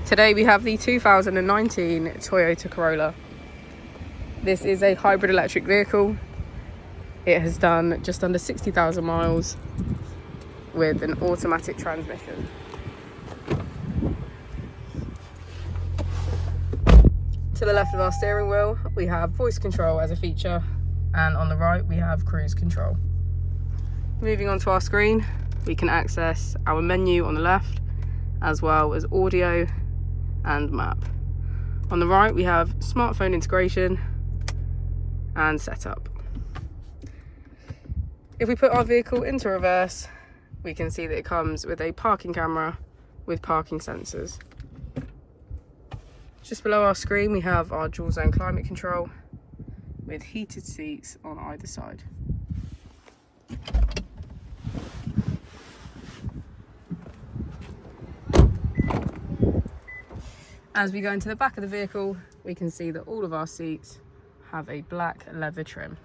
Today we have the 2019 Toyota Corolla. This is a hybrid electric vehicle. It has done just under 60,000 miles with an automatic transmission. To the left of our steering wheel, we have voice control as a feature, and on the right we have cruise control. Moving on to our screen, we can access our menu on the left, as well as audio and map. On the right we have smartphone integration and setup. If we put our vehicle into reverse, we can see that it comes with a parking camera with parking sensors. Just below our screen we have our dual zone climate control with heated seats on either side. As we go into the back of the vehicle, we can see that all of our seats have a black leather trim.